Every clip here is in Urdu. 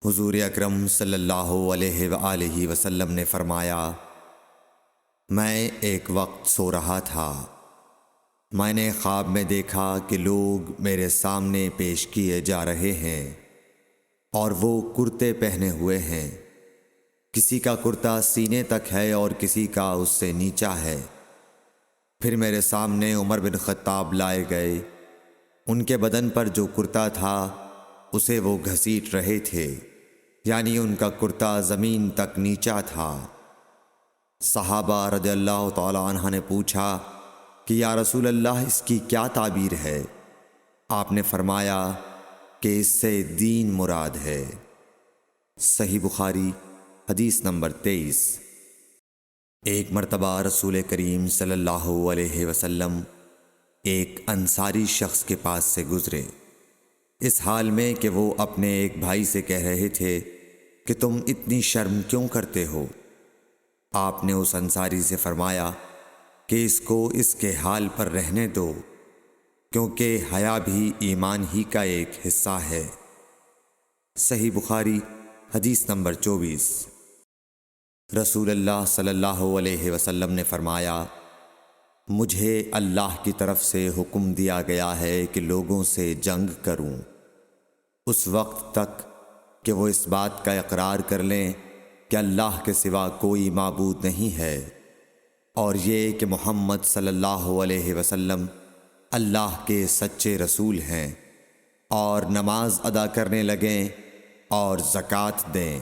حضور اکرم صلی اللہ علیہ وآلہ وسلم نے فرمایا، میں ایک وقت سو رہا تھا، میں نے خواب میں دیکھا کہ لوگ میرے سامنے پیش کیے جا رہے ہیں اور وہ کرتے پہنے ہوئے ہیں، کسی کا کرتا سینے تک ہے اور کسی کا اس سے نیچا ہے۔ پھر میرے سامنے عمر بن خطاب لائے گئے، ان کے بدن پر جو کرتا تھا اسے وہ گھسیٹ رہے تھے، یعنی ان کا کرتا زمین تک نیچا تھا۔ صحابہ رضی اللہ تعالی عنہ نے پوچھا کہ یا رسول اللہ اس کی کیا تعبیر ہے؟ آپ نے فرمایا کہ اس سے دین مراد ہے۔ صحیح بخاری حدیث نمبر 23۔ ایک مرتبہ رسول کریم صلی اللہ علیہ وسلم ایک انصاری شخص کے پاس سے گزرے، اس حال میں کہ وہ اپنے ایک بھائی سے کہہ رہے تھے کہ تم اتنی شرم کیوں کرتے ہو؟ آپ نے اس انصاری سے فرمایا کہ اس کو اس کے حال پر رہنے دو، کیونکہ حیا بھی ایمان ہی کا ایک حصہ ہے۔ صحیح بخاری حدیث نمبر 24۔ رسول اللہ صلی اللہ علیہ وسلم نے فرمایا، مجھے اللہ کی طرف سے حکم دیا گیا ہے کہ لوگوں سے جنگ کروں اس وقت تک کہ وہ اس بات کا اقرار کر لیں کہ اللہ کے سوا کوئی معبود نہیں ہے، اور یہ کہ محمد صلی اللہ علیہ وسلم اللہ کے سچے رسول ہیں، اور نماز ادا کرنے لگیں اور زکوٰۃ دیں۔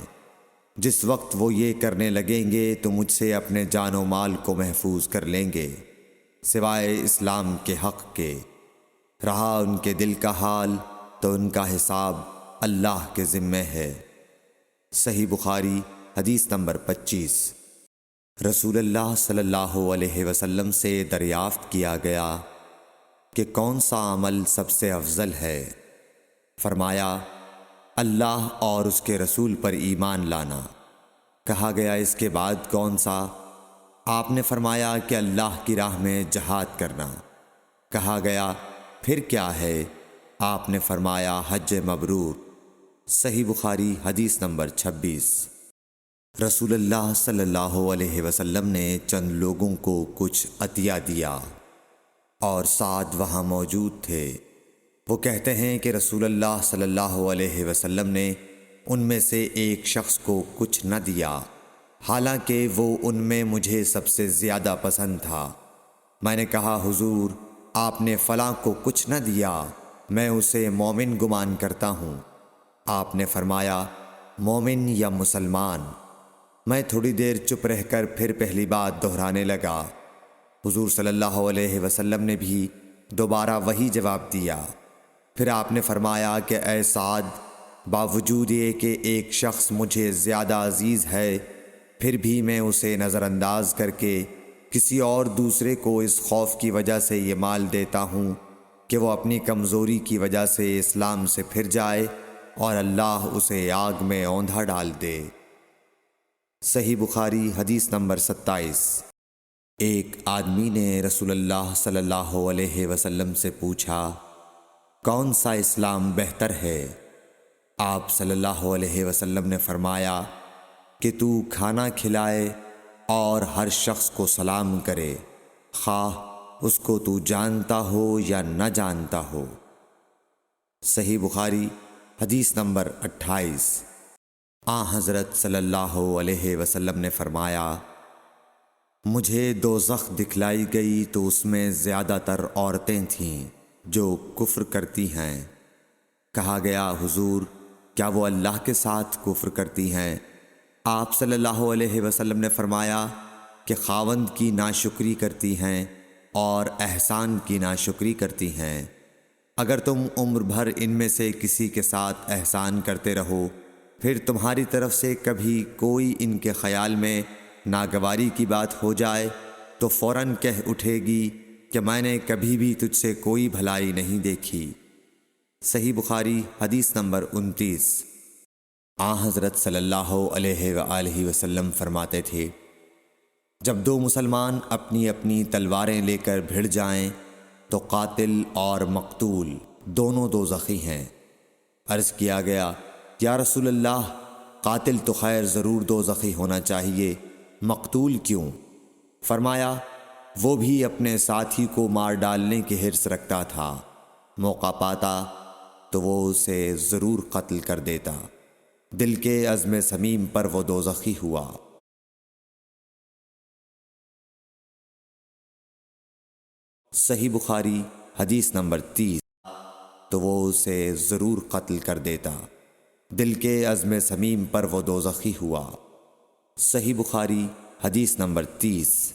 جس وقت وہ یہ کرنے لگیں گے تو مجھ سے اپنے جان و مال کو محفوظ کر لیں گے، سوائے اسلام کے حق کے۔ رہا ان کے دل کا حال تو ان کا حساب اللہ کے ذمہ ہے۔ صحیح بخاری حدیث نمبر 25۔ رسول اللہ صلی اللہ علیہ وسلم سے دریافت کیا گیا کہ کون سا عمل سب سے افضل ہے؟ فرمایا، اللہ اور اس کے رسول پر ایمان لانا۔ کہا گیا اس کے بعد کون سا؟ آپ نے فرمایا کہ اللہ کی راہ میں جہاد کرنا۔ کہا گیا پھر کیا ہے؟ آپ نے فرمایا حج مبرور۔ صحیح بخاری حدیث نمبر 26۔ رسول اللہ صلی اللہ علیہ وسلم نے چند لوگوں کو کچھ عطیہ دیا اور سعد وہاں موجود تھے۔ وہ کہتے ہیں کہ رسول اللہ صلی اللہ علیہ وسلم نے ان میں سے ایک شخص کو کچھ نہ دیا، حالانکہ وہ ان میں مجھے سب سے زیادہ پسند تھا۔ میں نے کہا حضور، آپ نے فلاں کو کچھ نہ دیا، میں اسے مومن گمان کرتا ہوں۔ آپ نے فرمایا مومن یا مسلمان؟ میں تھوڑی دیر چپ رہ کر پھر پہلی بات دہرانے لگا۔ حضور صلی اللہ علیہ وسلم نے بھی دوبارہ وہی جواب دیا۔ پھر آپ نے فرمایا کہ اے سعد، باوجود یہ کہ ایک شخص مجھے زیادہ عزیز ہے، پھر بھی میں اسے نظر انداز کر کے کسی اور دوسرے کو اس خوف کی وجہ سے یہ مال دیتا ہوں کہ وہ اپنی کمزوری کی وجہ سے اسلام سے پھر جائے اور اللہ اسے آگ میں اوندھا ڈال دے۔ صحیح بخاری حدیث نمبر 27۔ ایک آدمی نے رسول اللہ صلی اللہ علیہ وسلم سے پوچھا، کون سا اسلام بہتر ہے؟ آپ صلی اللہ علیہ وسلم نے فرمایا کہ تو کھانا کھلائے اور ہر شخص کو سلام کرے، خواہ اس کو تو جانتا ہو یا نہ جانتا ہو۔ صحیح بخاری حدیث نمبر 28۔ حضرت صلی اللہ علیہ وسلم نے فرمایا، مجھے دوزخ دکھلائی گئی تو اس میں زیادہ تر عورتیں تھیں جو کفر کرتی ہیں۔ کہا گیا حضور، کیا وہ اللہ کے ساتھ کفر کرتی ہیں؟ آپ صلی اللہ علیہ وسلم نے فرمایا کہ خاوند کی ناشکری کرتی ہیں اور احسان کی ناشکری کرتی ہیں۔ اگر تم عمر بھر ان میں سے کسی کے ساتھ احسان کرتے رہو، پھر تمہاری طرف سے کبھی کوئی ان کے خیال میں ناگواری کی بات ہو جائے تو فوراً کہہ اٹھے گی کہ میں نے کبھی بھی تجھ سے کوئی بھلائی نہیں دیکھی۔ صحیح بخاری حدیث نمبر 29۔ حضرت صلی اللہ علیہ وآلہ وسلم فرماتے تھے، جب دو مسلمان اپنی اپنی تلواریں لے کر بھڑ جائیں تو قاتل اور مقتول دونوں دوزخی ہیں۔ عرض کیا گیا یا رسول اللہ، قاتل تو خیر ضرور دوزخی ہونا چاہیے، مقتول کیوں؟ فرمایا، وہ بھی اپنے ساتھی کو مار ڈالنے کی حرص رکھتا تھا، موقع پاتا تو وہ اسے ضرور قتل کر دیتا، دل کے عزم صمیم پر وہ دوزخی ہوا۔ صحیح بخاری حدیث نمبر 30۔ تو وہ اسے ضرور قتل کر دیتا، دل کے عزم صمیم پر وہ دوزخی ہوا۔ صحیح بخاری حدیث نمبر 30۔